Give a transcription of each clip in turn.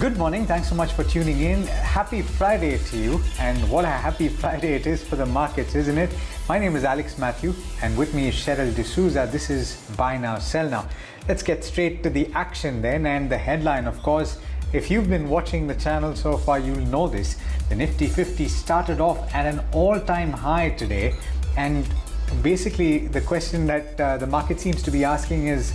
Good morning. Thanks so much for tuning in. Happy Friday to you. And what a happy Friday it is for the markets, isn't it? My name is Alex Matthew, and with me is Cheryl D'Souza. This is Buy Now, Sell Now. Let's get straight to the action then. And the headline, of course, if you've been watching the channel so far, you'll know this. The Nifty 50 started off at an all-time high today. And basically, the question that the market seems to be asking is,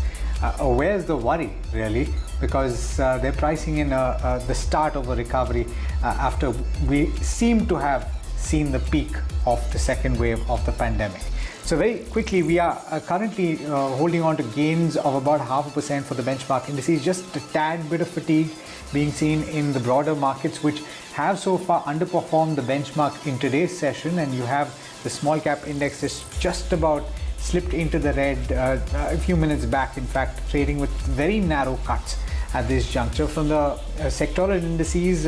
where's the worry, really? Because they're pricing in the start of a recovery after we seem to have seen the peak of the second wave of the pandemic. So very quickly, we are currently holding on to gains of about 0.5% for the benchmark indices, just a tad bit of fatigue being seen in the broader markets, which have so far underperformed the benchmark in today's session. And you have the small cap index is just about slipped into the red a few minutes back, in fact, trading with very narrow cuts at this juncture. From the sectoral indices,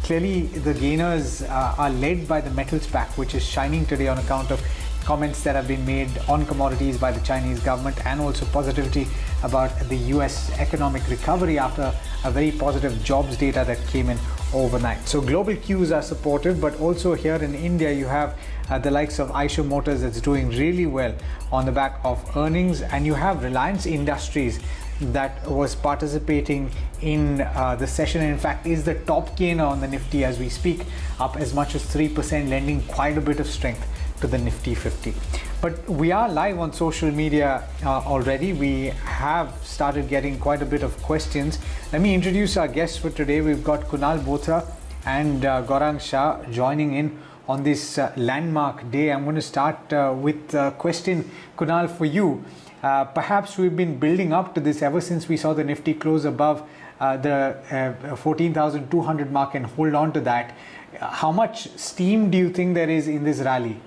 clearly the gainers are led by the metals pack, which is shining today on account of comments that have been made on commodities by the Chinese government, and also positivity about the US economic recovery after a very positive jobs data that came in overnight. So global cues are supportive, but also here in India you have the likes of Eicher Motors that's doing really well on the back of earnings, and you have Reliance Industries that was participating in the session, and in fact is the top gainer on the Nifty as we speak, up as much as 3%, lending quite a bit of strength to the Nifty 50. But we are live on social media already. We have started getting quite a bit of questions. Let me introduce our guests for today. We've got Kunal Bothra and Gaurang Shah joining in on this landmark day. I'm going to start with a question, Kunal, for you. Perhaps we've been building up to this ever since we saw the Nifty close above the 14,200 mark and hold on to that. How much steam do you think there is in this rally?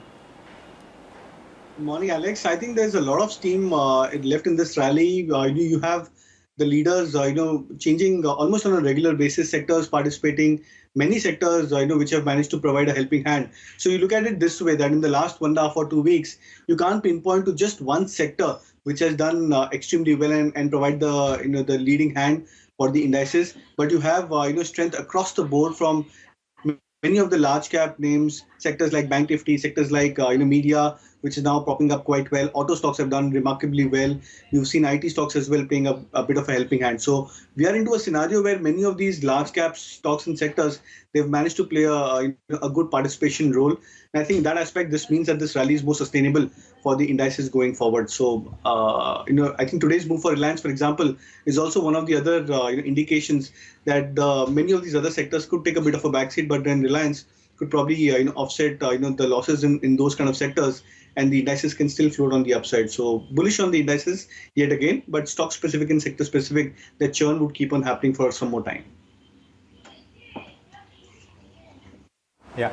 Morning, Alex. I think there's a lot of steam left in this rally. You have the leaders, changing almost on a regular basis. Sectors participating, many sectors, which have managed to provide a helping hand. So you look at it this way: that in the last 1.5 or 2 weeks, you can't pinpoint to just one sector which has done extremely well and provide the the leading hand for the indices. But you have strength across the board from many of the large cap names, sectors like Bank Nifty, sectors like media, which is now popping up quite well. Auto stocks have done remarkably well. You've seen IT stocks as well playing a bit of a helping hand. So we are into a scenario where many of these large cap stocks and sectors, they've managed to play a good participation role. And I think in that aspect, this means that this rally is more sustainable for the indices going forward. So, I think today's move for Reliance, for example, is also one of the other indications that many of these other sectors could take a bit of a backseat, but then Reliance could probably offset the losses in those kind of sectors, and the indices can still float on the upside. So bullish on the indices yet again, but stock specific and sector specific, that churn would keep on happening for some more time. Yeah.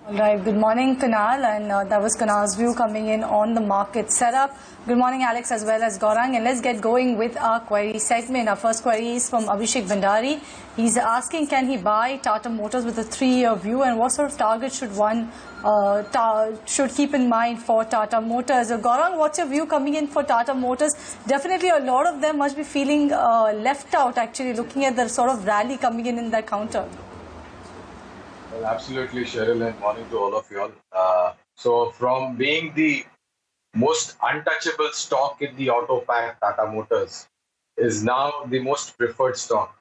All right, good morning, Kunal, and that was Kunal's view coming in on the market setup. Good morning, Alex, as well as Gaurang, and let's get going with our query segment. Our first query is from Abhishek Bhandari. He's asking, can he buy Tata Motors with a 3-year view, and what sort of target should one should keep in mind for Tata Motors? Gaurang, what's your view coming in for Tata Motors? Definitely a lot of them must be feeling left out, actually, looking at the sort of rally coming in that counter. Well, absolutely, Cheryl, and morning to all of you all. So from being the most untouchable stock in the auto pack, Tata Motors is now the most preferred stock.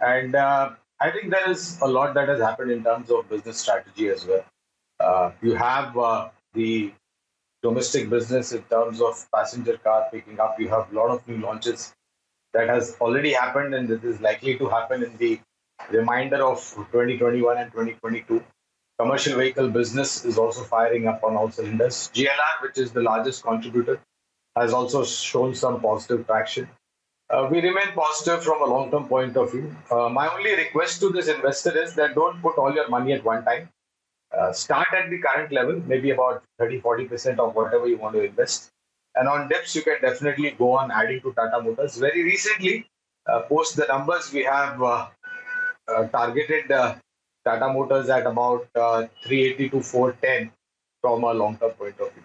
And I think there is a lot that has happened in terms of business strategy as well. You have the domestic business in terms of passenger car picking up. You have a lot of new launches that has already happened, and this is likely to happen in the remainder of 2021 and 2022. Commercial vehicle business is also firing up on all cylinders. GLR, which is the largest contributor, has also shown some positive traction. We remain positive from a long-term point of view. My only request to this investor is that don't put all your money at one time. Start at the current level, maybe about 30-40% of whatever you want to invest. And on dips, you can definitely go on adding to Tata Motors. Very recently, post the numbers, we have targeted Tata Motors at about 380 to 410 from a long-term point of view.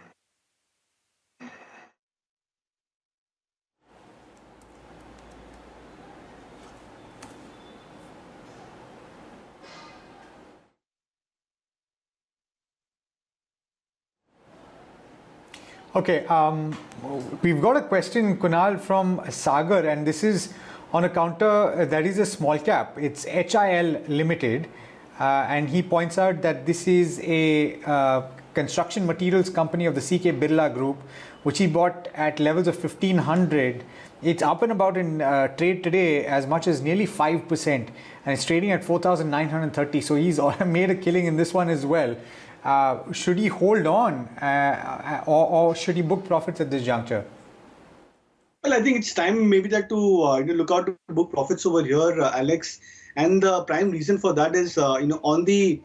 Okay, we've got a question, Kunal, from Sagar, and this is on a counter that is a small cap. It's Hil Limited, and he points out that this is a construction materials company of the CK Birla Group, which he bought at levels of 1500. It's up and about in trade today as much as nearly 5%, and it's trading at 4,930. So he's made a killing in this one as well. Should he hold on or should he book profits at this juncture? Well, I think it's time maybe that to look out to book profits over here, Alex. And the prime reason for that is on the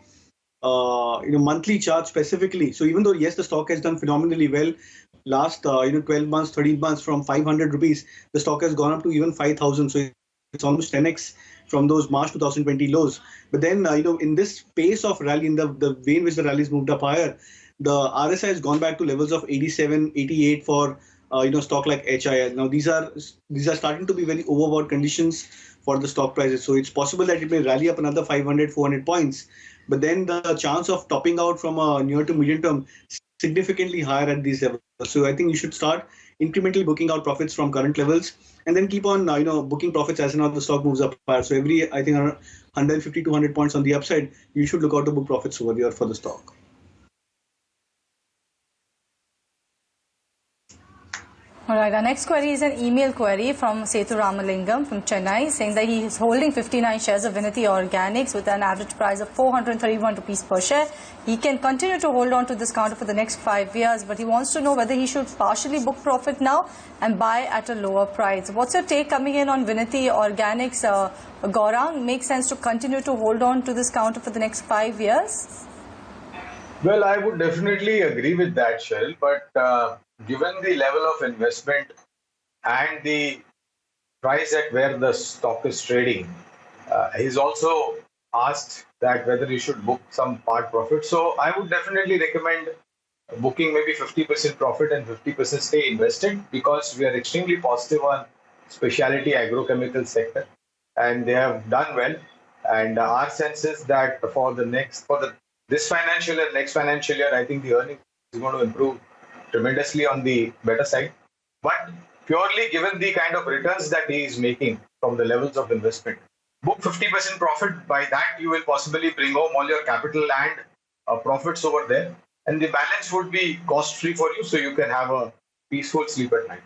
monthly chart specifically. So even though yes, the stock has done phenomenally well last 12 months, 13 months, from 500 rupees, the stock has gone up to even 5,000. So it's almost 10x from those March 2020 lows. But then, in this pace of rally, in the way in which the rallies moved up higher, the RSI has gone back to levels of 87, 88 for stock like HIL. Now these are starting to be very overbought conditions for the stock prices. So it's possible that it may rally up another 500, 400 points. But then the chance of topping out from a near to medium term significantly higher at these levels. So I think you should start incrementally booking out profits from current levels, and then keep on booking profits as and when the stock moves up higher. So every, I think, 150 to 200 points on the upside, you should look out to book profits over here for the stock. All right, our next query is an email query from Sethu Ramalingam from Chennai, saying that he is holding 59 shares of Venator Organics with an average price of 431 rupees per share. He can continue to hold on to this counter for the next 5 years, but he wants to know whether he should partially book profit now and buy at a lower price. What's your take coming in on Venator Organics, Gaurang? Makes sense to continue to hold on to this counter for the next 5 years? Well, I would definitely agree with that, Cheryl, but given the level of investment and the price at where the stock is trading, he's also asked that whether you should book some part profit. So I would definitely recommend booking maybe 50% profit and 50% stay invested, because we are extremely positive on specialty agrochemical sector and they have done well. And our sense is that for this financial year, next financial year, I think the earnings is going to improve tremendously on the better side. But purely given the kind of returns that he is making from the levels of investment, book 50% profit. By that, you will possibly bring home all your capital and profits over there. And the balance would be cost-free for you, so you can have a peaceful sleep at night.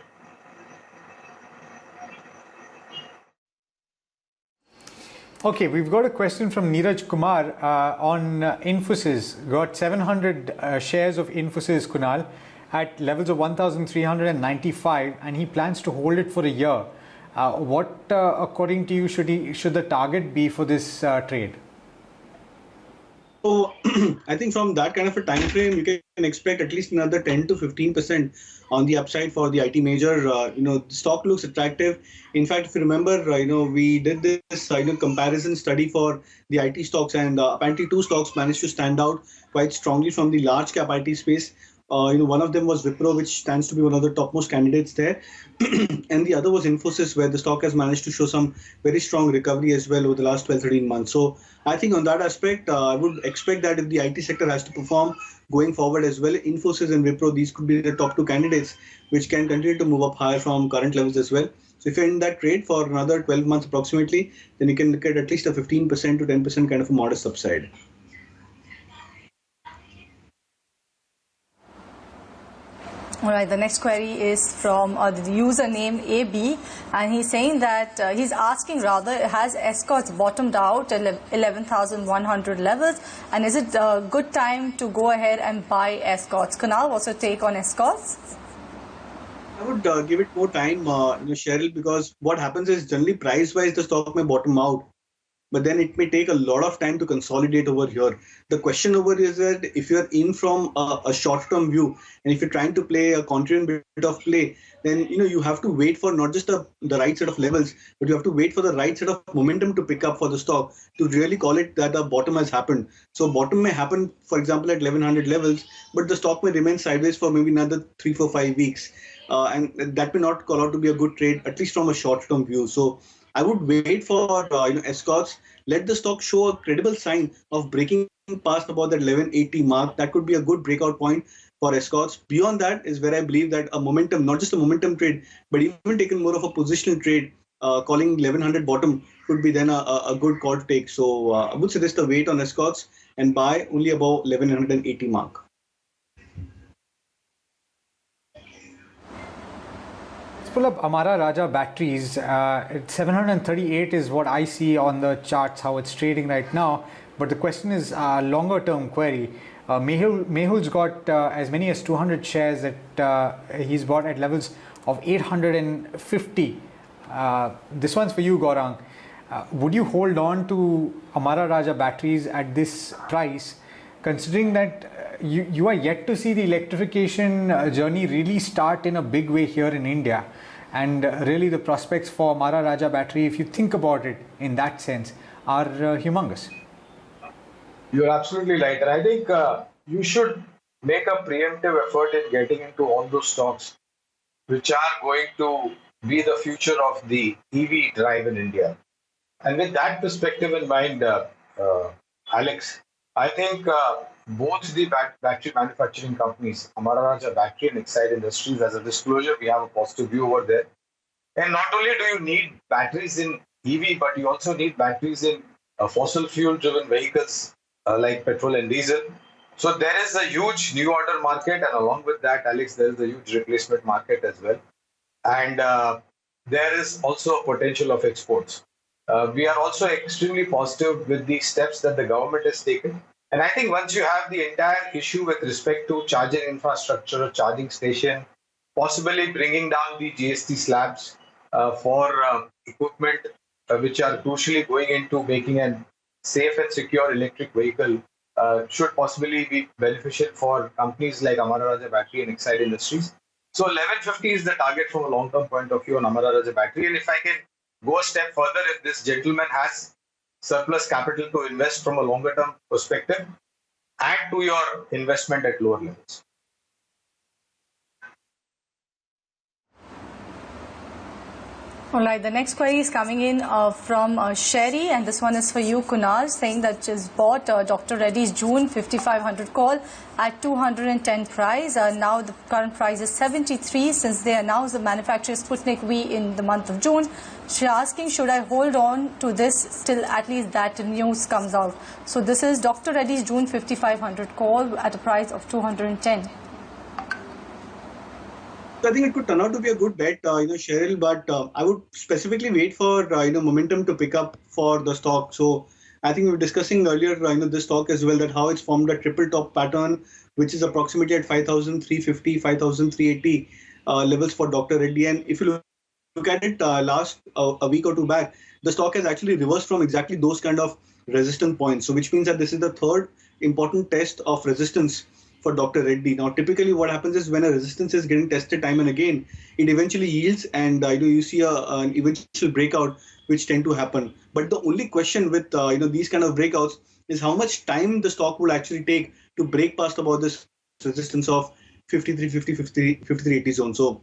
Okay, we've got a question from Neeraj Kumar on Infosys. Got 700 shares of Infosys, Kunal, at levels of 1,395, and he plans to hold it for a year. What, according to you, should the target be for this trade? So I think from that kind of a time frame, you can expect at least another 10 to 15% on the upside for the IT major. The stock looks attractive. In fact, if you remember, we did this comparison study for the IT stocks, and apparently two stocks managed to stand out quite strongly from the large cap IT space. One of them was Wipro, which stands to be one of the topmost candidates there. And the other was Infosys, where the stock has managed to show some very strong recovery as well over the last 12-13 months. So I think on that aspect, I would expect that if the IT sector has to perform going forward as well, Infosys and Wipro, these could be the top two candidates, which can continue to move up higher from current levels as well. So if you're in that trade for another 12 months approximately, then you can look at least a 15% to 10% kind of a modest upside. All right, the next query is from the username AB, and he's saying that he's asking rather, has escorts bottomed out at 11,100 levels, and is it a good time to go ahead and buy escorts? Kunal, what's your take on escorts? I would give it more time, Cheryl, because what happens is generally price-wise the stock may bottom out, but then it may take a lot of time to consolidate over here. The question over is that if you're in from a short-term view, and if you're trying to play a contrarian bit of play, then you have to wait for not just the right set of levels, but you have to wait for the right set of momentum to pick up for the stock to really call it that a bottom has happened. So bottom may happen, for example, at 1100 levels, but the stock may remain sideways for maybe another 3, 4, 5 weeks. And that may not call out to be a good trade, at least from a short-term view. So I would wait for escorts. Let the stock show a credible sign of breaking past about that 1180 mark. That could be a good breakout point for escorts. Beyond that is where I believe that a momentum, not just a momentum trade, but even taken more of a positional trade, calling 1100 bottom could be then a good call to take. So I would suggest a wait on escorts and buy only above 1180 mark. Pull up Amara Raja batteries. 738 is what I see on the charts, how it's trading right now. But the question is longer term query. Mehul's got as many as 200 shares that he's bought at levels of 850. This one's for you, Gaurang. Would you hold on to Amara Raja batteries at this price, considering that you are yet to see the electrification journey really start in a big way here in India, and really the prospects for Amara Raja battery, if you think about it in that sense, are humongous. You're absolutely right, and I think you should make a preemptive effort in getting into all those stocks which are going to be the future of the EV drive in India. And with that perspective in mind, Alex, I think both the battery manufacturing companies, Amara Raja Battery and Exide Industries, as a disclosure, we have a positive view over there. And not only do you need batteries in EV, but you also need batteries in fossil fuel driven vehicles like petrol and diesel. So there is a huge new order market, and along with that, Alex, there is a huge replacement market as well. And there is also a potential of exports. We are also extremely positive with the steps that the government has taken. And I think once you have the entire issue with respect to charging infrastructure, charging station, possibly bringing down the GST slabs for equipment which are crucially going into making a safe and secure electric vehicle, should possibly be beneficial for companies like Amara Raja Battery and Exide Industries. So 1150 is the target from a long-term point of view on Amara Raja Battery. And if I can go a step further, if this gentleman has surplus capital to invest from a longer-term perspective, add to your investment at lower levels. All right, the next query is coming in from Sherry, and this one is for you, Kunal, saying that just bought Dr. Reddys June 5500 call at 210 price. Now the current price is 73 since they announced the manufacturer Sputnik V in the month of June. She's asking, should I hold on to this till at least that news comes out? So this is Dr. Reddys June 5500 call at a price of 210. So I think it could turn out to be a good bet, Cheryl, but I would specifically wait for, momentum to pick up for the stock. So I think we were discussing earlier, this stock as well, that how it's formed a triple top pattern, which is approximately at 5,350, 5,380 levels for Dr. Reddy. And if you look at it last a week or two back, the stock has actually reversed from exactly those kind of resistance points. So which means that this is the third important test of resistance for Dr. Reddy. Now, typically what happens is when a resistance is getting tested time and again, it eventually yields, and you see an eventual breakout which tend to happen. But the only question with these kind of breakouts is how much time the stock will actually take to break past about this resistance of 5350, 5380 zone. So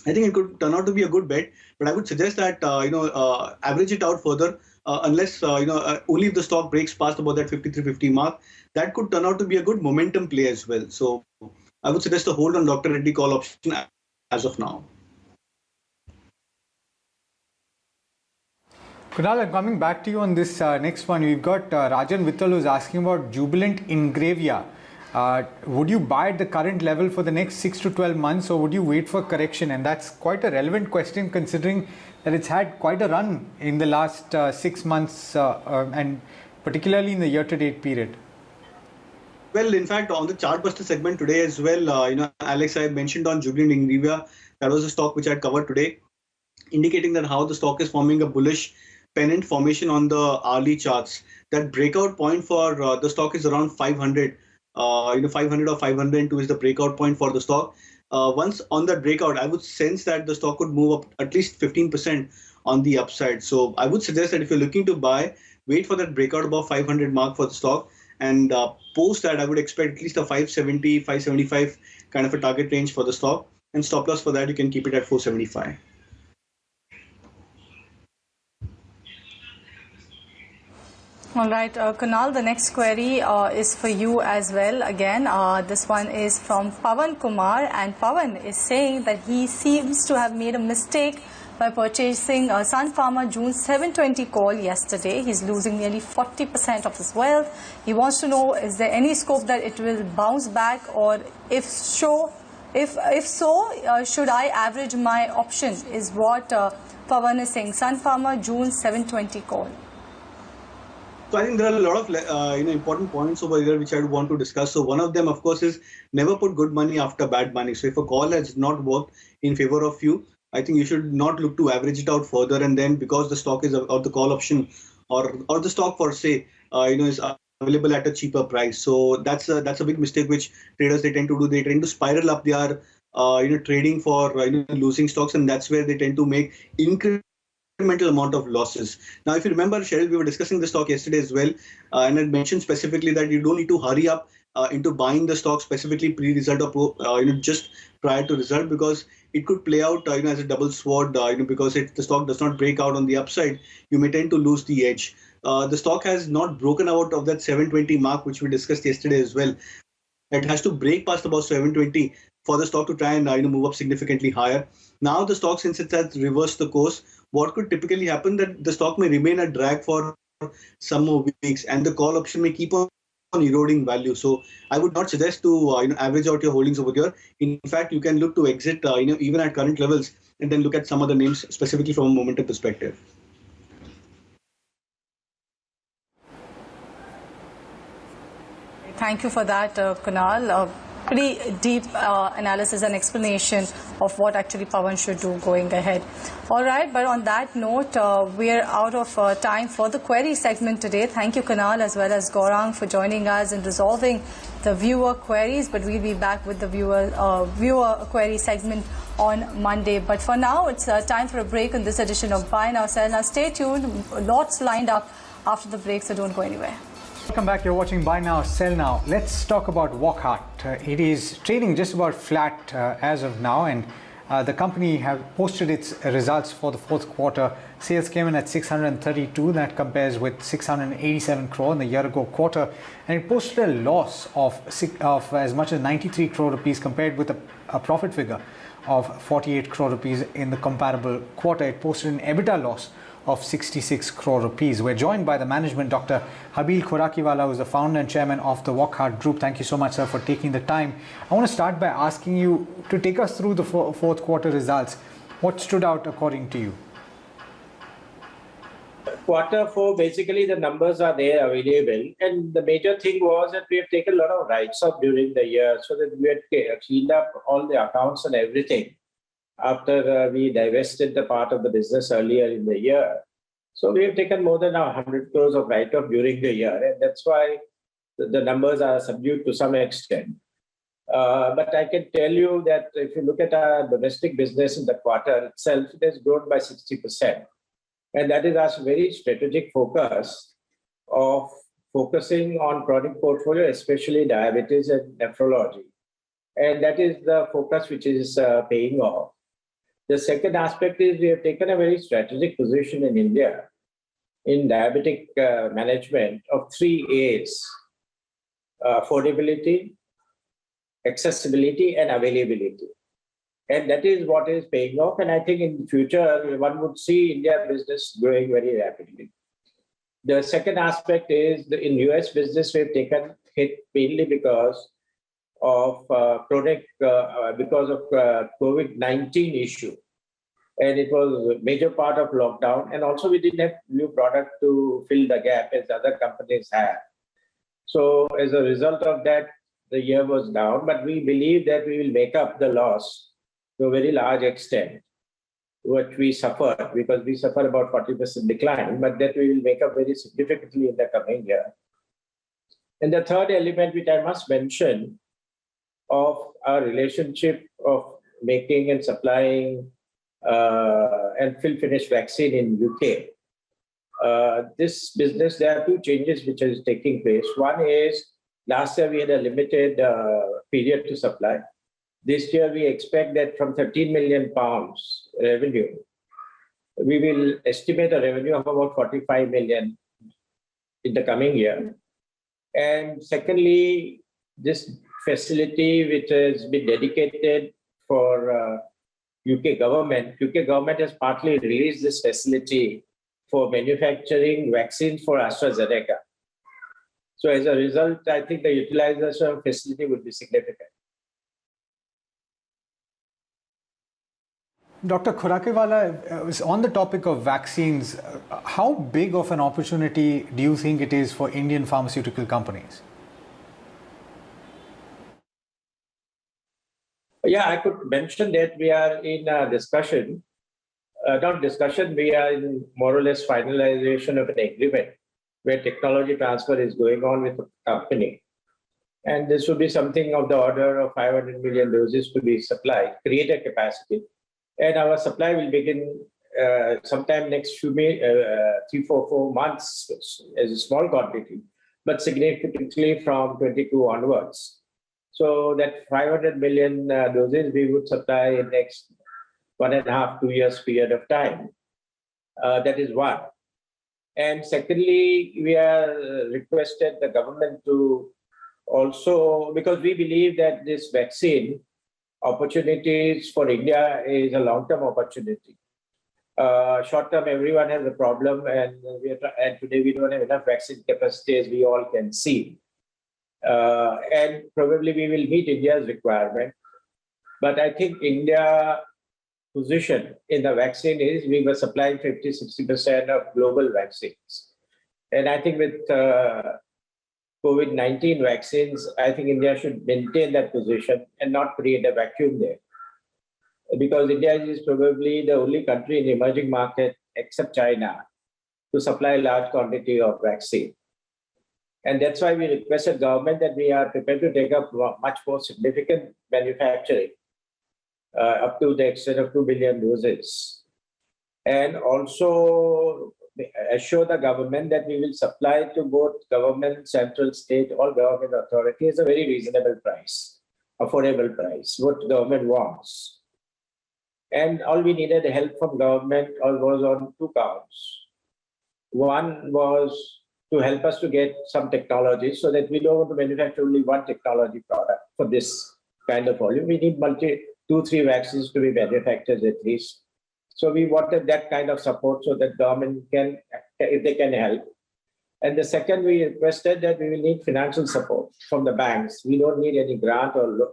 I think it could turn out to be a good bet, but I would suggest that average it out further, unless only if the stock breaks past about that 5350 mark. That could turn out to be a good momentum play as well. So I would suggest a hold on Dr. Reddy call option as of now. Kunal, I'm coming back to you on this next one. We've got Rajan Vittal who's asking about Jubilant Ingravia. Would you buy at the current level for the next 6 to 12 months, or would you wait for correction? And that's quite a relevant question considering that it's had quite a run in the last 6 months and particularly in the year-to-date period. Well, in fact, on the Chartbuster segment today as well, Alex, I mentioned on Jubilant Ingravia, that was a stock which I had covered today, indicating that how the stock is forming a bullish pennant formation on the hourly charts. That breakout point for the stock is around 500. 500 or 502 is the breakout point for the stock. Once on that breakout, I would sense that the stock could move up at least 15% on the upside. So I would suggest that if you're looking to buy, wait for that breakout above 500 mark for the stock. And post that, I would expect at least a 570, 575 kind of a target range for the stock. And stop loss for that, you can keep it at 475. All right, Kunal, the next query is for you as well. Again, this one is from Pawan Kumar, and Pawan is saying that he seems to have made a mistake by purchasing Sun Pharma June 720 call yesterday. He's losing nearly 40% of his wealth. He wants to know, is there any scope that it will bounce back, or if so, should I average my option, is what Pawan is saying. Sun Pharma June 720 call. So I think there are a lot of important points over here which I would want to discuss. So one of them, of course, is never put good money after bad money. So if a call has not worked in favor of you, I think you should not look to average it out further, and then because the stock is, or the call option, or the stock for say is available at a cheaper price. So that's a big mistake which traders, they tend to do. They tend to spiral up their trading for losing stocks, and that's where they tend to make incremental amount of losses. Now, if you remember, Cheryl, we were discussing the stock yesterday as well, and I mentioned specifically that you don't need to hurry up into buying the stock specifically pre-result or just prior to result, because it could play out as a double sword. Because if the stock does not break out on the upside, you may tend to lose the edge. The stock has not broken out of that 720 mark, which we discussed yesterday as well. It has to break past about 720 for the stock to try and move up significantly higher. Now the stock, since it has reversed the course, what could typically happen, that the stock may remain a drag for some more weeks, and the call option may keep on eroding value. So I would not suggest to average out your holdings over here. In fact, you can look to exit even at current levels, and then look at some other names specifically from a momentum perspective. Thank you for that, Kunal. Pretty deep analysis and explanation of what actually Pawan should do going ahead. All right, but on that note, we are out of time for the query segment today. Thank you, Kunal, as well as Gaurang, for joining us in resolving the viewer queries. But we'll be back with the viewer query segment on Monday. But for now, it's time for a break on this edition of Buy Now, Sell Now. Stay tuned. Lots lined up after the break, so don't go anywhere. Welcome back. You're watching Buy Now, Sell Now. Let's talk about Wockhardt. It is trading just about flat as of now, and the company have posted its results for the fourth quarter. Sales came in at 632. That compares with 687 crore in the year ago quarter, and it posted a loss of as much as 93 crore rupees compared with a profit figure of 48 crore rupees in the comparable quarter. It posted an EBITDA loss of 66 crore rupees. We're joined by the management, Dr. Habil Khorakiwala, who is the founder and chairman of the Wockhardt Group. Thank you so much, sir, for taking the time. I want to start by asking you to take us through the fourth quarter results. What stood out according to you? Quarter four, basically the numbers are there available, and the major thing was that we have taken a lot of writes-off during the year, so that we had cleaned up all the accounts and everything after we divested the part of the business earlier in the year. So we have taken more than 100 crores of write-off during the year, and that's why the numbers are subdued to some extent. But I can tell you that if you look at our domestic business in the quarter itself, it has grown by 60%. And that is our very strategic focus of focusing on product portfolio, especially diabetes and nephrology. And that is the focus which is paying off. The second aspect is we have taken a very strategic position in India in diabetic management of 3 A's: affordability, accessibility, and availability. And that is what is paying off. And I think in the future, one would see India business growing very rapidly. The second aspect is in US business, we've taken hit mainly because of COVID-19 issue. And it was a major part of lockdown. And also we didn't have new product to fill the gap as other companies have. So as a result of that, the year was down, but we believe that we will make up the loss to a very large extent, what we suffered, because we suffered about 40% decline, but that we will make up very significantly in the coming year. And the third element, which I must mention, of our relationship of making and supplying and fill-finish vaccine in UK. This business, there are two changes which is taking place. One is, last year we had a limited period to supply. This year we expect that from 13 million pounds revenue, we will estimate a revenue of about 45 million in the coming year. And secondly, this facility which has been dedicated for UK government has partly released this facility for manufacturing vaccines for AstraZeneca. So as a result, I think the utilization of facility would be significant. Dr. Khurakiwala, was on the topic of vaccines, how big of an opportunity do you think it is for Indian pharmaceutical companies? Yeah, I could mention that we are in a discussion, we are in more or less finalization of an agreement where technology transfer is going on with the company. And this would be something of the order of 500 million doses to be supplied, create a capacity. And our supply will begin sometime next 3-4 months as a small quantity, but significantly from 22 onwards. So that 500 million doses we would supply in next 1.5-2 years period of time. That is one. And secondly, we are requested the government to also, because we believe that this vaccine opportunities for India is a long-term opportunity. Short-term, everyone has a problem, and today we don't have enough vaccine capacity, as we all can see. And probably we will meet India's requirement. But I think India's position in the vaccine is we were supplying 50-60% of global vaccines. And I think with COVID-19 vaccines, I think India should maintain that position and not create a vacuum there. Because India is probably the only country in the emerging market, except China, to supply large quantity of vaccine. And that's why we requested government that we are prepared to take up much more significant manufacturing, up to the extent of 2 billion doses. And also assure the government that we will supply to both government, central, state, all government authorities a very reasonable price, affordable price, what government wants. And all we needed help from government was on 2 counts. One was to help us to get some technology so that we don't want to manufacture only one technology product for this kind of volume. We need 2-3 vaccines to be manufactured at least. So we wanted that kind of support so that government can, if they can help. And the second, we requested that we will need financial support from the banks. We don't need any grant or loan,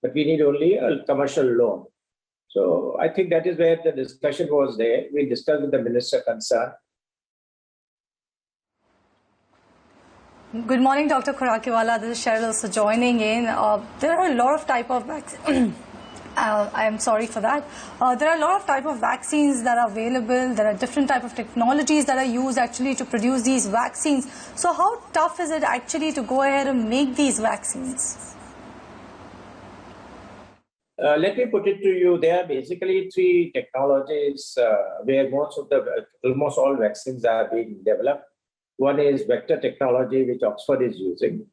but we need only a commercial loan. So I think that is where the discussion was there. We discussed with the minister concerned. Good morning, Dr. Khurakiwala. This is Cheryl also joining in. There are a lot of type of vaccines. I am sorry for that. There are a lot of type of vaccines that are available. There are different type of technologies that are used actually to produce these vaccines. So how tough is it actually to go ahead and make these vaccines? Let me put it to you. There are basically 3 technologies where almost all vaccines are being developed. One is vector technology, which Oxford is using,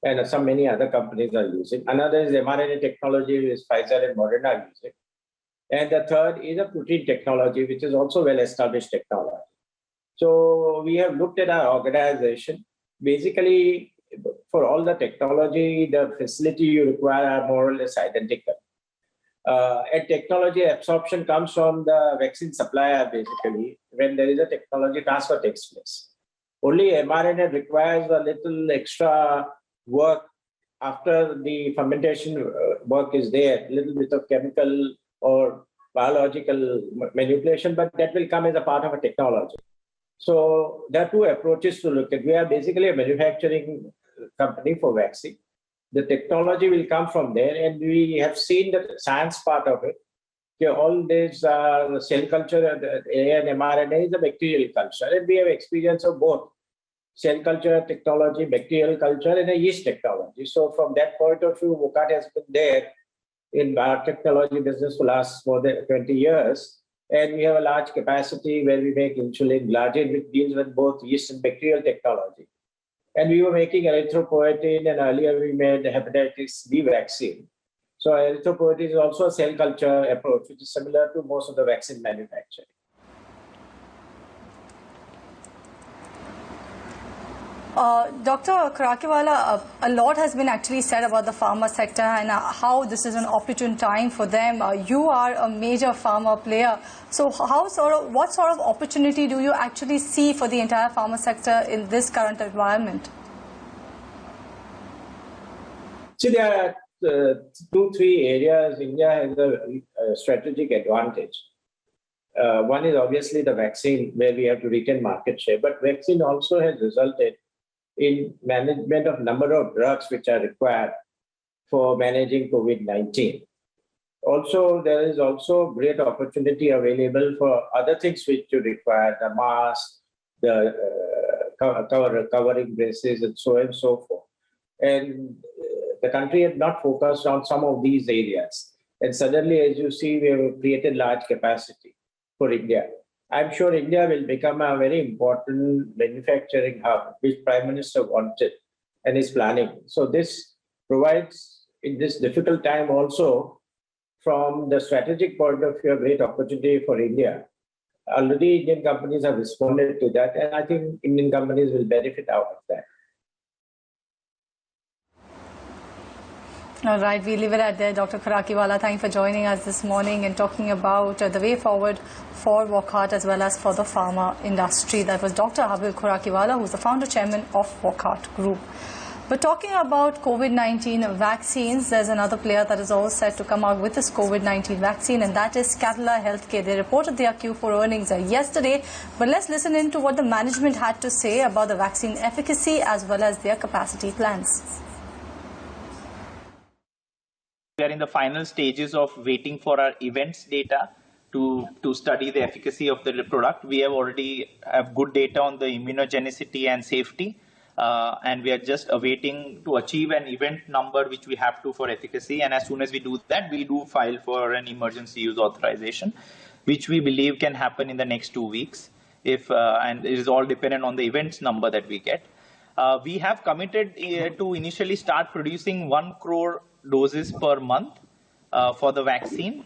and many other companies are using. Another is mRNA technology, which Pfizer and Moderna are using. And the third is a protein technology, which is also well-established technology. So we have looked at our organization. Basically, for all the technology, the facility you require are more or less identical. And technology absorption comes from the vaccine supplier, basically, when there is a technology transfer takes place. Only mRNA requires a little extra work after the fermentation work is there, a little bit of chemical or biological manipulation, but that will come as a part of a technology. So there are 2 approaches to look at. We are basically a manufacturing company for vaccine. The technology will come from there, and we have seen the science part of it. All these cell culture and mRNA is a bacterial culture, and we have experience of both cell culture technology, bacterial culture, and a yeast technology. So from that point of view, Wockhardt has been there in biotechnology business for last more than 20 years, and we have a large capacity where we make insulin, glargine, which deals with both yeast and bacterial technology. And we were making erythropoietin, and earlier we made the hepatitis B vaccine. So erythropoietin is also a cell culture approach, which is similar to most of the vaccine manufacturing. Dr. Karakiwala, a lot has been actually said about the pharma sector and how this is an opportune time for them. You are a major pharma player. So what sort of opportunity do you actually see for the entire pharma sector in this current environment? See, there are 2-3 areas India has a strategic advantage. One is obviously the vaccine, where we have to retain market share, but vaccine also has resulted in management of number of drugs which are required for managing COVID-19. Also, there is also great opportunity available for other things which you require, the mask, the covering braces, and so on and so forth. And the country had not focused on some of these areas. And suddenly, as you see, we have created large capacity for India. I'm sure India will become a very important manufacturing hub, which Prime Minister wanted and is planning. So this provides, in this difficult time also, from the strategic point of view, a great opportunity for India. Already Indian companies have responded to that, and I think Indian companies will benefit out of that. All right, we leave it at there. Dr. Karakiwala, thank you for joining us this morning and talking about the way forward for Wockhardt as well as for the pharma industry. That was Dr. Hil Karakiwala, who's the founder chairman of Wockhardt Group. But talking about COVID-19 vaccines, there's another player that is all set to come out with this COVID-19 vaccine, and that is Catalra Healthcare. They reported their Q4 earnings yesterday, but let's listen in to what the management had to say about the vaccine efficacy as well as their capacity plans. We are in the final stages of waiting for our events data to study the efficacy of the product. We have already have good data on the immunogenicity and safety, and we are just awaiting to achieve an event number which we have to for efficacy. And as soon as we do that, we do file for an emergency use authorization, which we believe can happen in the next 2 weeks. And it is all dependent on the events number that we get. We have committed to initially start producing 1 crore doses per month for the vaccine,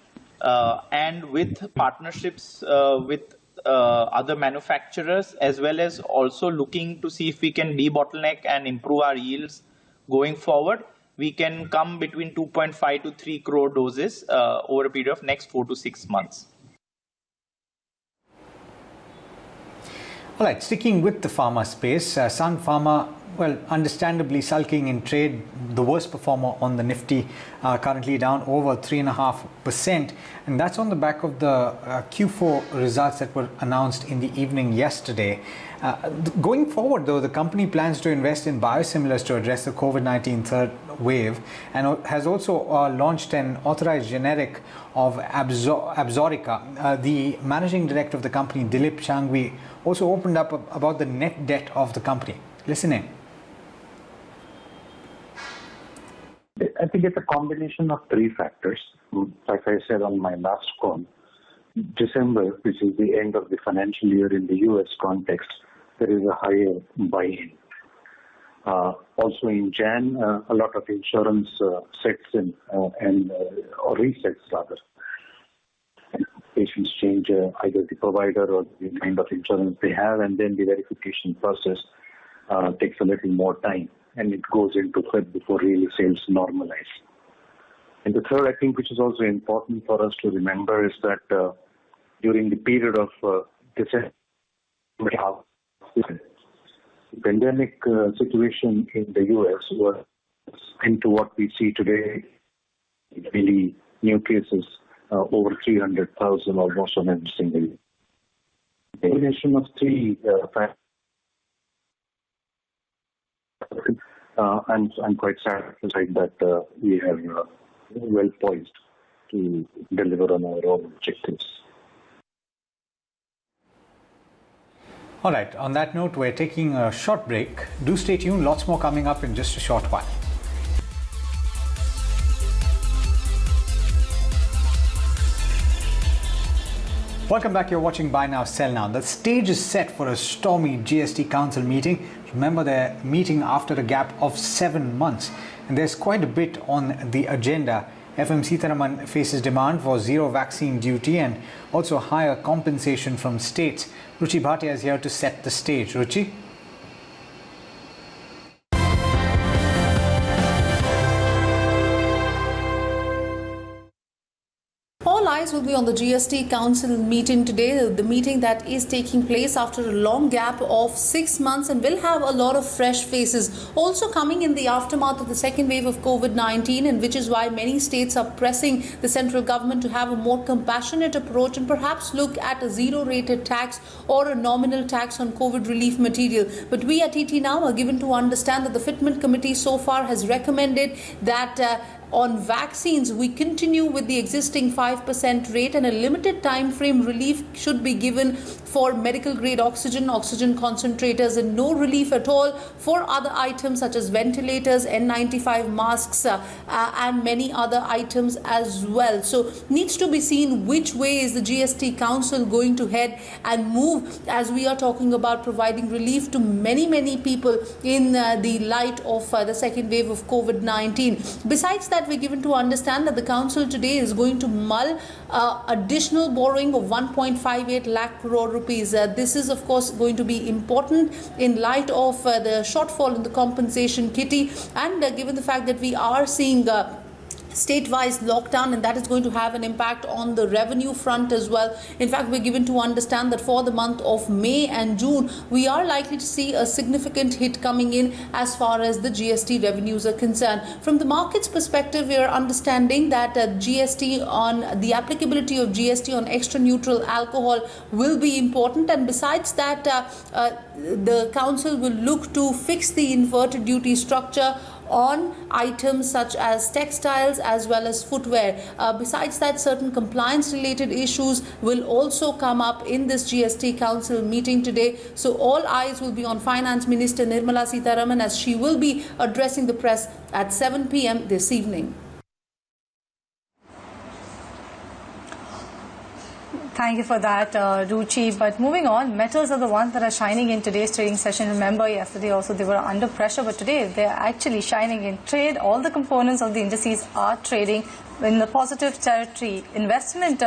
and with partnerships with other manufacturers, as well as also looking to see if we can debottleneck and improve our yields going forward. We can come between 2.5 to 3 crore doses over a period of next 4 to 6 months. All right, sticking with the pharma space, Sun Pharma, well, understandably sulking in trade, the worst performer on the Nifty, currently down over 3.5%. And that's on the back of the Q4 results that were announced in the evening yesterday. Going forward, though, the company plans to invest in biosimilars to address the COVID-19 third wave, and has also launched an authorized generic of Absorica. The managing director of the company, Dilip Shangvi, also opened up about the net debt of the company. Listen in. I think it's a combination of 3 factors. Like I said on my last call, December, which is the end of the financial year in the US context, there is a higher buy-in. Also in Jan, a lot of insurance sets in or resets rather. Patients change either the provider or the kind of insurance they have, and then the verification process takes a little more time, and it goes into Feb before really sales normalize. And the third, I think, which is also important for us to remember, is that during the period of December, the pandemic situation in the US was into what we see today, really new cases, over 300,000 almost on every single day. The combination of 3 factors. I'm quite satisfied that we are well poised to deliver on our own objectives. All right, on that note, we're taking a short break. Do stay tuned, lots more coming up in just a short while. Welcome back. You're watching Buy Now, Sell Now. The stage is set for a stormy GST Council meeting. Remember, they're meeting after a gap of 7 months. And there's quite a bit on the agenda. FM Sitharaman faces demand for zero vaccine duty and also higher compensation from states. Ruchi Bhatia is here to set the stage. Ruchi? Thank you, Alex. Good morning, everyone. Good morning to all of you. As you rightly said, the stage is set for a stormy GST Council meeting. Remember, they're meeting after a gap of 7 months. And there's quite a bit on the agenda. FM Sitharaman faces demand for zero vaccine duty and also higher compensation from states. Ruchi Bhatia is here to set the stage. Ruchi? will be on the GST Council meeting today, the meeting that is taking place after a long gap of 6 months, and will have a lot of fresh faces also coming in the aftermath of the second wave of COVID-19, and which is why many states are pressing the central government to have a more compassionate approach and perhaps look at a zero-rated tax or a nominal tax on COVID relief material. But we at TT Now are given to understand that the Fitment Committee so far has recommended that on vaccines, we continue with the existing 5% rate, and a limited time frame relief should be given for medical grade oxygen, oxygen concentrators, and no relief at all for other items such as ventilators, N95 masks, and many other items as well. So needs to be seen which way is the GST Council going to head and move, as we are talking about providing relief to many people in the light of the second wave of COVID-19. Besides that, we're given to understand that the council today is going to mull additional borrowing of 1.58 lakh crore rupees. This is of course going to be important in light of the shortfall in the compensation kitty, and given the fact that we are seeing state-wise lockdown, and that is going to have an impact on the revenue front as well. In fact, we're given to understand that for the month of May and June, we are likely to see a significant hit coming in as far as the GST revenues are concerned. From the market's perspective, we are understanding that GST on the applicability of GST on extra neutral alcohol will be important, and besides that, the council will look to fix the inverted duty structure on items such as textiles as well as footwear. Besides that, certain compliance related issues will also come up in this GST Council meeting today. So all eyes will be on Finance Minister Nirmala Sitharaman, as she will be addressing the press at 7 p.m. this evening. Thank you for that, Ruchi. But moving on, metals are the ones that are shining in today's trading session. Remember, yesterday also they were under pressure, but today they're actually shining in trade. All the components of the indices are trading in the positive territory. Investment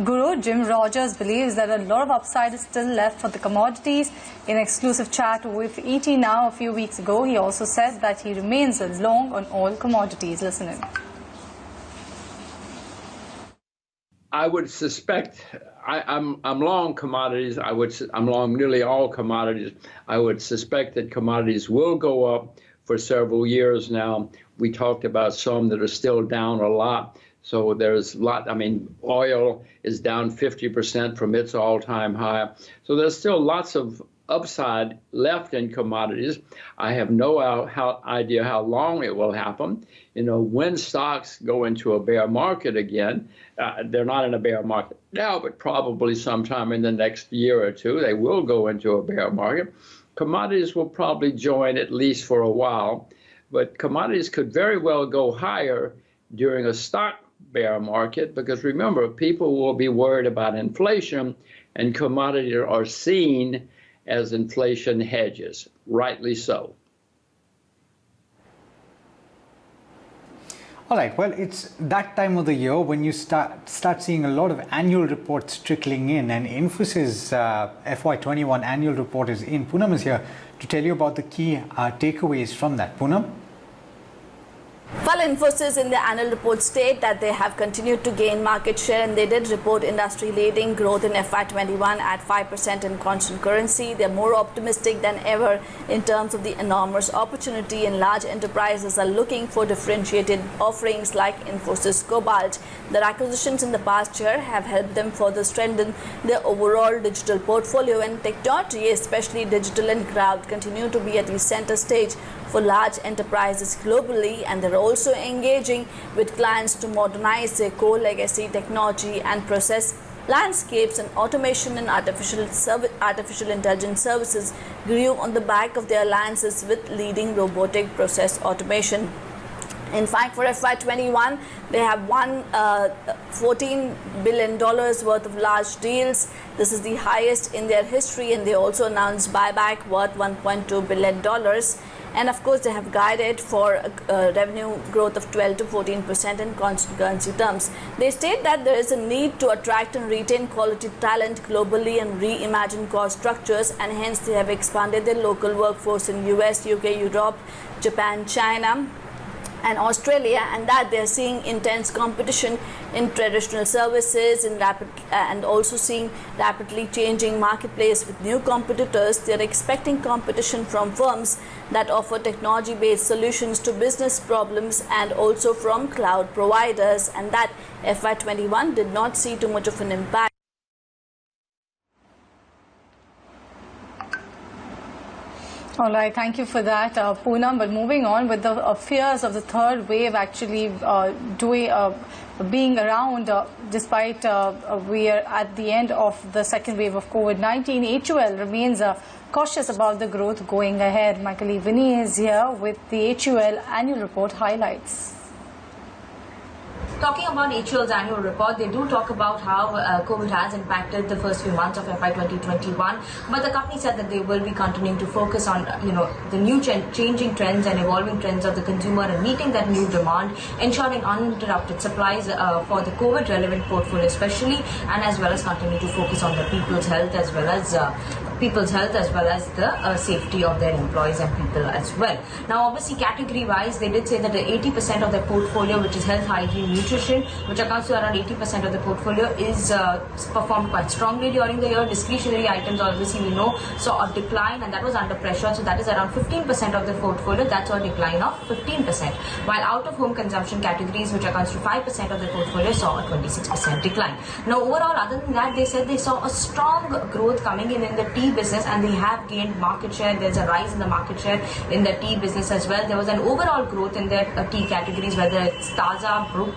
guru Jim Rogers believes that a lot of upside is still left for the commodities. In exclusive chat with ET Now a few weeks ago, he also said that he remains long on all commodities. Listen in. I would suspect I'm long commodities. I'm long nearly all commodities. I would suspect that commodities will go up for several years now. We talked about some that are still down a lot. So there's a lot. I mean, oil is down 50% from its all-time high. So there's still lots of upside left in commodities. I have no idea how long it will happen. You know, when stocks go into a bear market again, they're not in a bear market now, but probably sometime in the next year or two, they will go into a bear market. Commodities will probably join at least for a while, but commodities could very well go higher during a stock bear market, because remember, people will be worried about inflation, and commodities are seen as inflation hedges, rightly so. All right, well, it's that time of the year when you start seeing a lot of annual reports trickling in, and Infosys FY21 annual report is in. Poonam is here to tell you about the key takeaways from that. Poonam? Well, Infosys in the annual report state that they have continued to gain market share, and they did report industry-leading growth in FY21 at 5% in constant currency. They're more optimistic than ever in terms of the enormous opportunity, and large enterprises are looking for differentiated offerings like Infosys Cobalt. Their acquisitions in the past year have helped them further strengthen their overall digital portfolio, and technology, especially digital and cloud, continue to be at the center stage for large enterprises globally, and they're also engaging with clients to modernize their core legacy technology and process landscapes. And automation and artificial intelligence services grew on the back of their alliances with leading robotic process automation. In fact, for FY21, they have won $14 billion worth of large deals. This is the highest in their history, and they also announced buyback worth $1.2 billion. And of course, they have guided for revenue growth of 12 to 14% in constant currency terms. They state that there is a need to attract and retain quality talent globally and reimagine cost structures, and hence they have expanded their local workforce in US, UK, Europe, Japan, China. and Australia, and that they're seeing intense competition in traditional services, and also seeing rapidly changing marketplace with new competitors. They're expecting competition from firms that offer technology-based solutions to business problems and also from cloud providers, and that FY21 did not see too much of an impact. All right, thank you for that, Poonam. But moving on with the fears of the third wave actually being around, despite we are at the end of the second wave of COVID-19, HUL remains cautious about the growth going ahead. My colleague Vinny is here with the HUL annual report highlights. Talking about HUL's annual report, they do talk about how COVID has impacted the first few months of FY 2021, but the company said that they will be continuing to focus on the new changing trends and evolving trends of the consumer and meeting that new demand, ensuring uninterrupted supplies for the COVID relevant portfolio especially, and as well as continue to focus on the people's health as well as the safety of their employees and people as well. Now obviously category wise, they did say that the 80% of their portfolio, which is health, hygiene, nutrition, which accounts to around 80% of the portfolio, is performed quite strongly during the year. Discretionary items obviously we know saw a decline, and that was under pressure, so that is around 15% of the portfolio. That's a decline of 15%, while out of home consumption categories, which accounts to 5% of the portfolio, saw a 26% decline. Now overall, other than that, they said they saw a strong growth coming in the tea business, and they have gained market share. There's a rise in the market share in the tea business as well. There was an overall growth in their tea categories, whether it's Taza, Brook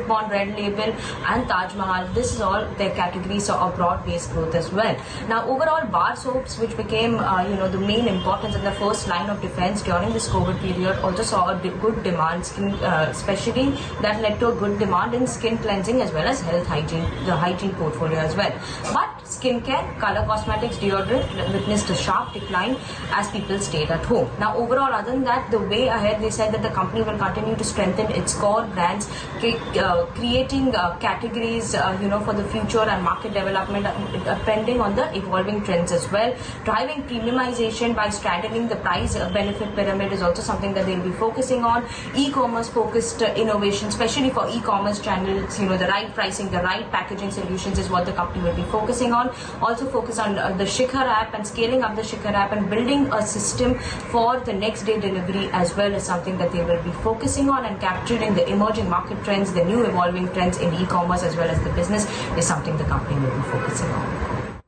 Bond Red Label and Taj Mahal. This is all their categories, saw a broad-based growth as well. Now overall, bar soaps, which became the main importance in the first line of defense during this COVID period, also saw a good demand, especially that led to a good demand in skin cleansing as well as health hygiene, the hygiene portfolio as well. But skincare, color cosmetics, deodorant witnessed a sharp decline as people stayed at home. Now overall, other than that, the way ahead, they said that the company will continue to strengthen its core brands, creating categories for the future and market development depending on the evolving trends as well. Driving premiumization by straddling the price benefit pyramid is also something that they'll be focusing on. E-commerce focused innovation, especially for e-commerce channels, the right pricing, the right packaging solutions is what the company will be focusing on. Also focus on the Shikhar app and scaling up the Shikhar app and building a system for the next day delivery as well is something that they will be focusing on, and capturing the emerging market trends, the new evolving trends in e-commerce as well as the business is something the company will be focusing on.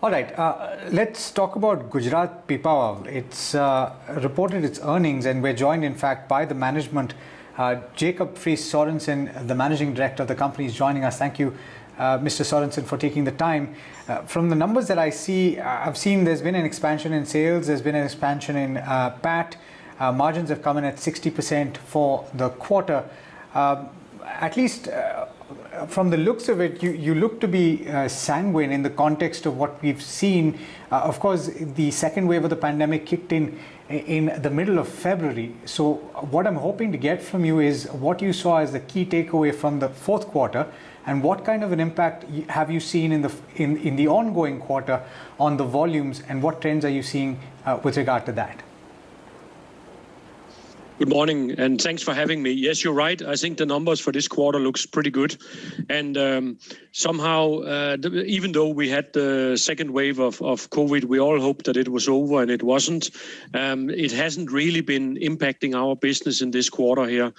All right, let's talk about Gujarat Power. It's reported its earnings, and we're joined in fact by the management. Jacob Friis Sorensen, the managing director of the company, is joining us. Thank you, Mr. Sorensen, for taking the time. From the numbers that I see, I've seen there's been an expansion in sales, there's been an expansion in PAT. Margins have come in at 60% for the quarter. At least from the looks of it, you look to be sanguine in the context of what we've seen. Of course, the second wave of the pandemic kicked in the middle of February. So what I'm hoping to get from you is what you saw as the key takeaway from the fourth quarter, and what kind of an impact have you seen in the ongoing quarter on the volumes, and what trends are you seeing with regard to that? Good morning, and thanks for having me. Yes, you're right. I think the numbers for this quarter looks pretty good. And somehow, even though we had the second wave of COVID, we all hoped that it was over, and it wasn't. It hasn't really been impacting our business in this quarter here.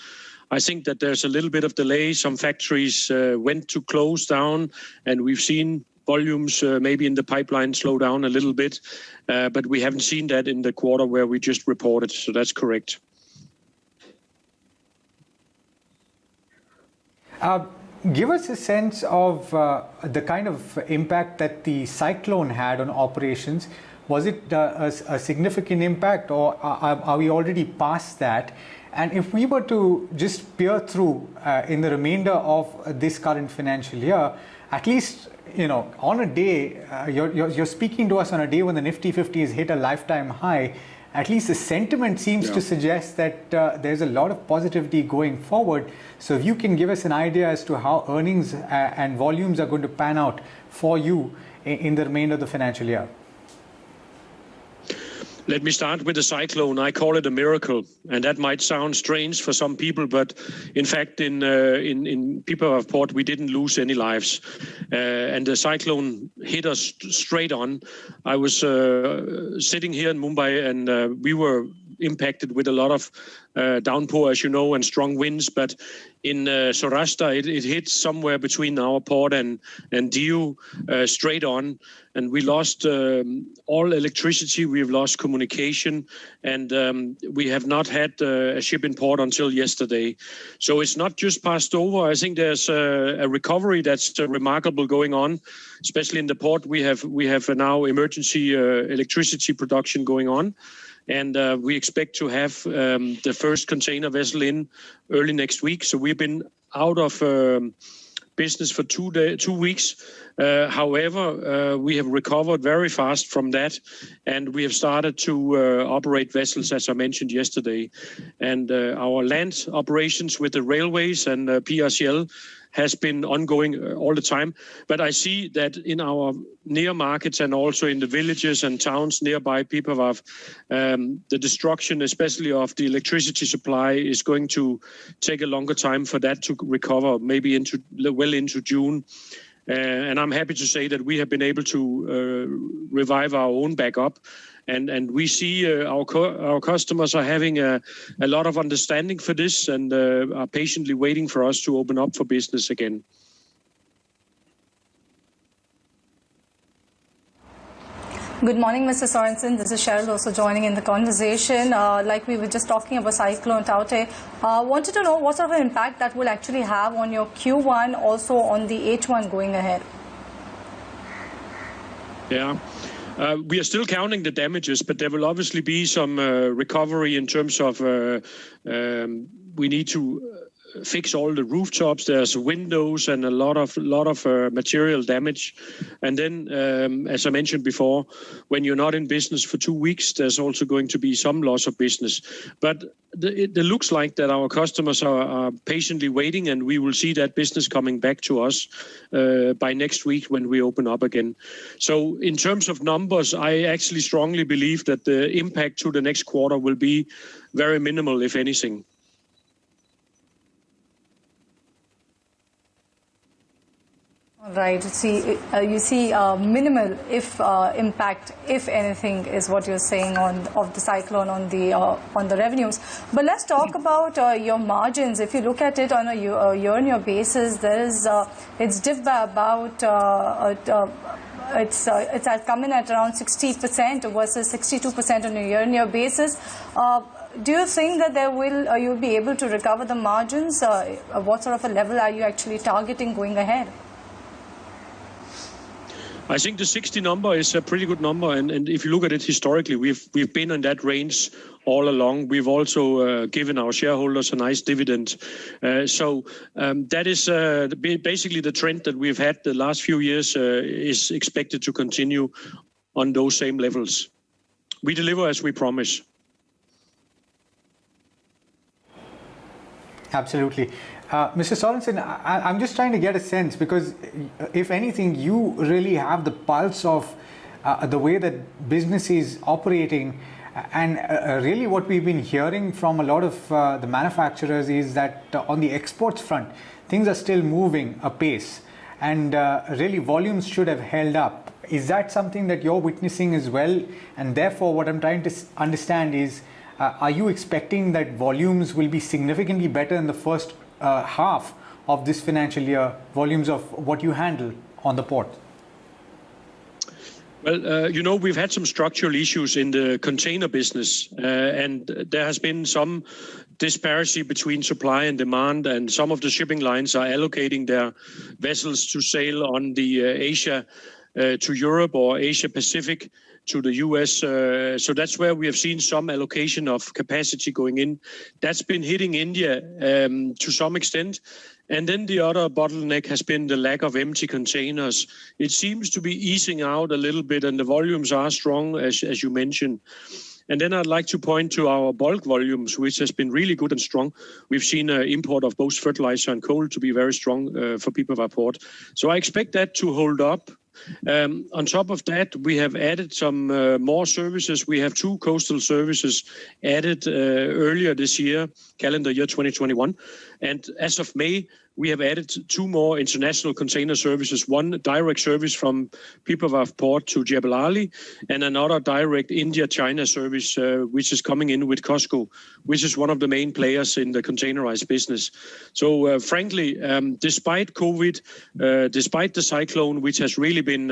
I think that there's a little bit of delay. Some factories went to close down, and we've seen volumes maybe in the pipeline slow down a little bit. But we haven't seen that in the quarter where we just reported, so that's correct. Give us a sense of the kind of impact that the cyclone had on operations. Was it a significant impact, or are we already past that? And if we were to just peer through in the remainder of this current financial year, at least, on a day, you're speaking to us on a day when the Nifty 50 has hit a lifetime high. At least the sentiment seems to suggest that there's a lot of positivity going forward. So if you can give us an idea as to how earnings and volumes are going to pan out for you in the remainder of the financial year. Let me start with the cyclone. I call it a miracle, and that might sound strange for some people, but in fact, in Pipavav Port, we didn't lose any lives, and the cyclone hit us straight on. I was sitting here in Mumbai, and we were impacted with a lot of downpour, as you know, and strong winds. But in Saurashtra, it hit somewhere between our port and Diu straight on, and we lost all electricity. We've lost communication, and we have not had a ship in port until yesterday. So it's not just passed over. I think there's a recovery that's remarkable going on, especially in the port. We have now emergency electricity production going on. And we expect to have the first container vessel in early next week. So we've been out of business for 2 weeks. However, we have recovered very fast from that, and we have started to operate vessels, as I mentioned yesterday. And our land operations with the railways and PRCL has been ongoing all the time. But I see that in our near markets and also in the villages and towns nearby Pipavav, the destruction, especially of the electricity supply, is going to take a longer time for that to recover, maybe well into June. And I'm happy to say that we have been able to revive our own backup. And we see our customers are having a lot of understanding for this and are patiently waiting for us to open up for business again. Good morning, Mr. Sorensen. This is Cheryl also joining in the conversation. Like we were just talking about Cyclone Taute, wanted to know what sort of an impact that will actually have on your Q1, also on the H1 going ahead. Yeah. We are still counting the damages, but there will obviously be some recovery in terms of we need to fix all the rooftops. There's windows and a lot of material damage. And then, as I mentioned before, when you're not in business for 2 weeks, there's also going to be some loss of business. But it looks like that our customers are patiently waiting, and we will see that business coming back to us by next week when we open up again. So in terms of numbers, I actually strongly believe that the impact to the next quarter will be very minimal, if anything. Right. You see minimal impact, if anything, is what you're saying of the cyclone on the revenues. But let's talk about your margins. If you look at it on a year-on-year basis, it's dipped by about it's come in at around 60% versus 62% on a year-on-year basis. Do you think that you'll be able to recover the margins? What sort of a level are you actually targeting going ahead? I think the 60 number is a pretty good number, and if you look at it historically, we've been in that range all along. We've also given our shareholders a nice dividend. So that is basically the trend that we've had the last few years is expected to continue on those same levels. We deliver as we promise. Absolutely. Mr. Sorensen, I'm just trying to get a sense, because if anything, you really have the pulse of the way that business is operating. And really what we've been hearing from a lot of the manufacturers is that on the exports front, things are still moving apace. And really volumes should have held up. Is that something that you're witnessing as well? And therefore, what I'm trying to understand is, are you expecting that volumes will be significantly better in the first half of this financial year, volumes of what you handle on the port? Well, we've had some structural issues in the container business, and there has been some disparity between supply and demand, and some of the shipping lines are allocating their vessels to sail on the Asia to Europe or Asia Pacific to the US. So that's where we have seen some allocation of capacity going in. That's been hitting India to some extent. And then the other bottleneck has been the lack of empty containers. It seems to be easing out a little bit, and the volumes are strong, as you mentioned. And then I'd like to point to our bulk volumes, which has been really good and strong. We've seen import of both fertilizer and coal to be very strong for Pipavav Port. So I expect that to hold up. On top of that, we have added some more services. We have 2 coastal services added earlier this year, calendar year 2021. And as of May, we have added 2 more international container services, one direct service from Pipavav Port to Jebel Ali, and another direct India-China service, which is coming in with COSCO, which is one of the main players in the containerized business. So frankly, despite COVID, despite the cyclone, which has really been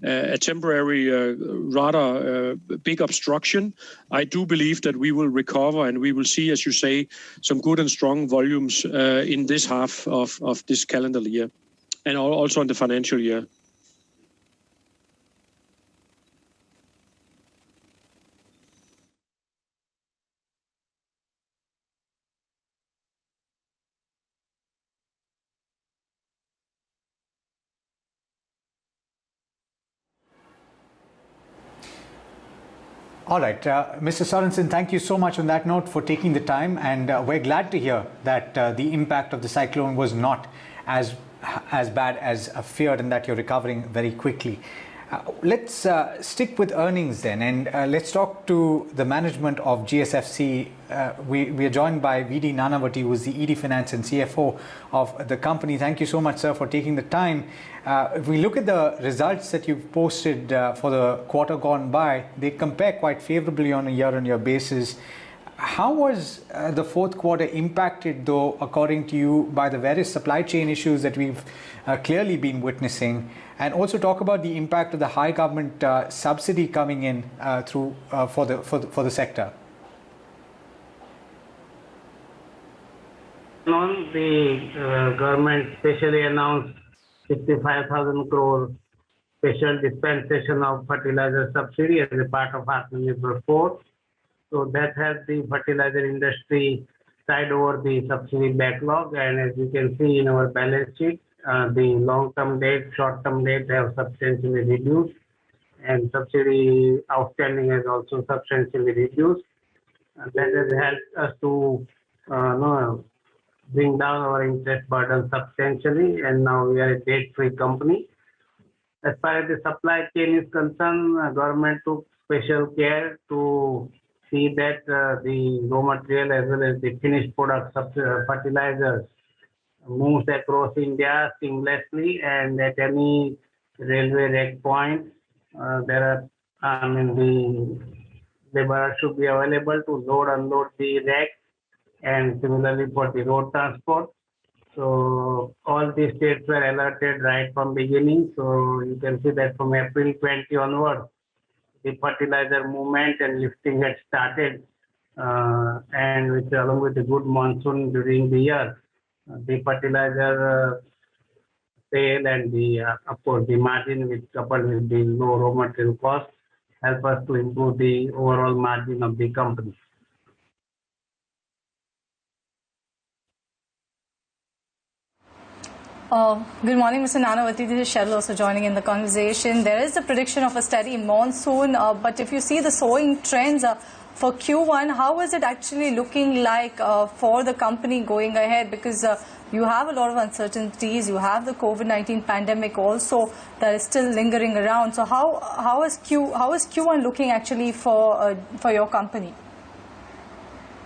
a temporary, rather big obstruction, I do believe that we will recover and we will see, as you say, some good and strong volumes in this half of this calendar year and also in the financial year. All right, Mr. Sorensen, thank you so much on that note for taking the time, and we're glad to hear that the impact of the cyclone was not as bad as feared and that you're recovering very quickly. Let's stick with earnings then, and let's talk to the management of GSFC. We are joined by VD Nanavati, who is the ED Finance and CFO of the company. Thank you so much, sir, for taking the time. If we look at the results that you've posted for the quarter gone by, they compare quite favorably on a year-on-year basis. How was the fourth quarter impacted, though, according to you, by the various supply chain issues that we've clearly been witnessing? And also talk about the impact of the high government subsidy coming in through for the sector. The government specially announced 65,000 crore special dispensation of fertilizer subsidy as a part of Atmanirbhar 4. So that has the fertilizer industry tied over the subsidy backlog, and as you can see in our balance sheet, the long-term debt, short-term debt have substantially reduced, and subsidy outstanding has also substantially reduced. And that has helped us to bring down our interest burden substantially, and now we are a debt-free company. As far as the supply chain is concerned, government took special care to see that the raw material as well as the finished products of fertilizers moves across India seamlessly, and at any railway rack point, the laborer should be available to load, unload the rack, and similarly for the road transport. So all these states were alerted right from beginning. So you can see that from April 20 onwards, the fertilizer movement and lifting had started, and which along with the good monsoon during the year, the fertilizer sale and the of course the margin, which coupled with the low raw material cost, help us to improve the overall margin of the company. Good morning, Mr. Nanavati. This is Cheryl also joining in the conversation. There is a prediction of a steady monsoon, but if you see the sowing trends for Q1, how is it actually looking like for the company going ahead? Because you have a lot of uncertainties. You have the COVID-19 pandemic also that is still lingering around. So how is Q1 looking actually for your company?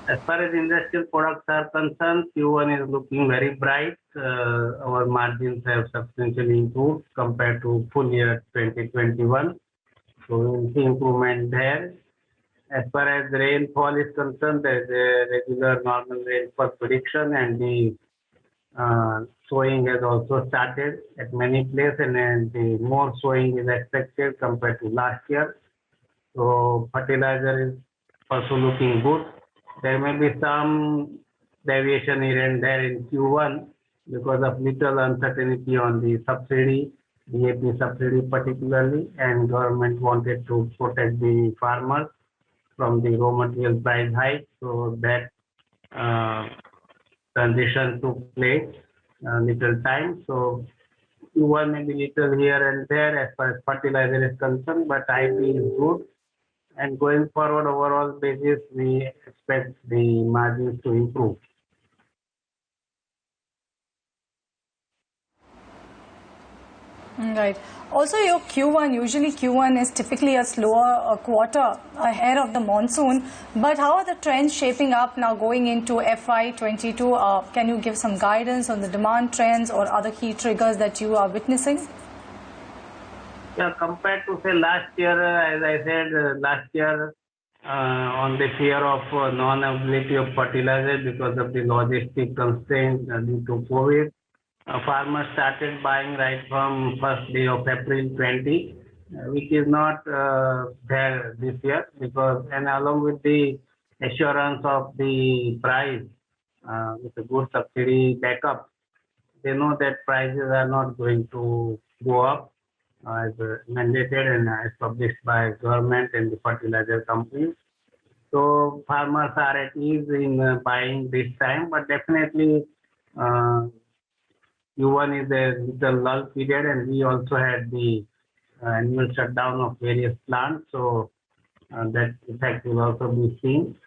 As far as industrial products are concerned, Q1 is looking very bright. Our margins have substantially improved compared to full year 2021. So we will see improvement there. As far as rainfall is concerned, there is a regular normal rainfall prediction, and the sowing has also started at many places, and the more sowing is expected compared to last year. So fertilizer is also looking good. There may be some deviation here and there in Q1 because of little uncertainty on the subsidy, DAP subsidy particularly, and government wanted to protect the farmers from the raw material price hike. So that transition took place little time. So Q1 may be little here and there as far as fertilizer is concerned, but IP is good. And going forward, overall basis, we expect the margins to improve. Right. Also, your Q1, usually Q1 is typically a slower quarter ahead of the monsoon. But how are the trends shaping up now going into FY22? Can you give some guidance on the demand trends or other key triggers that you are witnessing? Yeah, compared to say last year, as I said, last year on the fear of non-availability of fertilizer because of the logistic constraints due to COVID, farmers started buying right from first day of April 20, which is not there this year because, and along with the assurance of the price with a good subsidy backup, they know that prices are not going to go up as mandated and as published by government and the fertilizer companies. So farmers are at ease in buying this time, but definitely Q1 is a little lull period, and we also had the annual shutdown of various plants, so that effect will also be seen.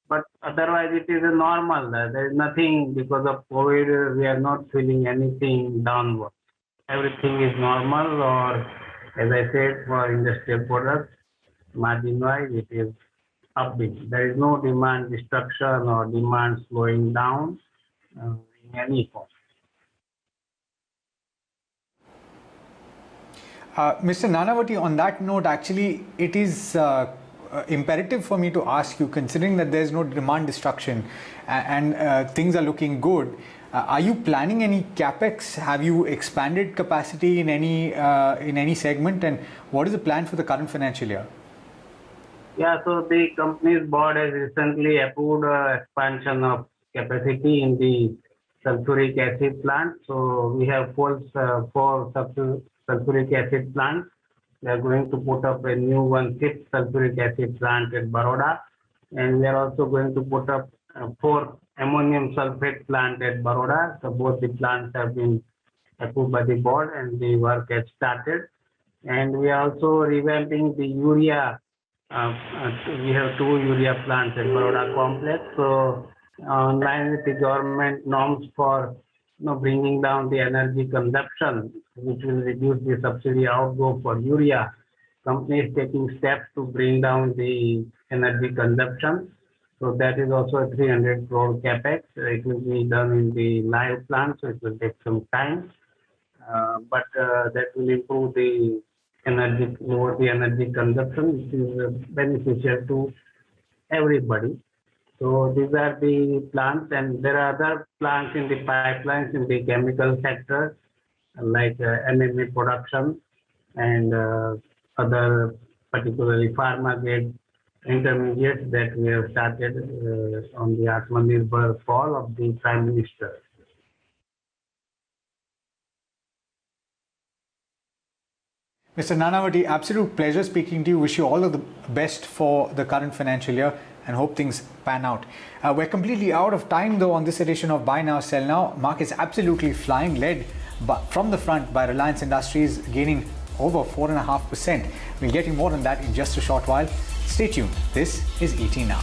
But otherwise, it is a normal. There is nothing because of COVID. We are not feeling anything downward. Everything is normal, or as I said, for industrial products, margin-wise, it is upbeat. There is no demand destruction or demand slowing down in any form. Mr. Nanavati, on that note, actually, it is imperative for me to ask you, considering that there is no demand destruction and things are looking good, are you planning any capex? Have you expanded capacity in any segment, and what is the plan for the current financial year? Yeah, so the company's board has recently approved expansion of capacity in the sulfuric acid plant. So we have four sulfuric acid plants. We are going to put up a new 1/6 sulfuric acid plant at Baroda, and we are also going to put up 4 ammonium sulfate plant at Baroda. So both the plants have been approved by the board and the work has started. And we are also revamping the urea. We have 2 urea plants at Baroda complex. So in line with the government norms for bringing down the energy consumption, which will reduce the subsidy outgo for urea, company is taking steps to bring down the energy consumption. So that is also a 300 crore capex. It will be done in the live plant, so it will take some time. But that will improve the energy, lower the energy consumption, which is beneficial to everybody. So these are the plants, and there are other plants in the pipelines in the chemical sector, like MMA production and other, particularly pharma grade intermediates that we have started on the Atmanirbhar call of the Prime Minister. Mr. Nanavati, absolute pleasure speaking to you. Wish you all of the best for the current financial year and hope things pan out. We're completely out of time though on this edition of Buy Now, Sell Now. Markets absolutely flying, led from the front by Reliance Industries, gaining over 4.5%. We'll get you more on that in just a short while. Stay tuned. This is ET Now.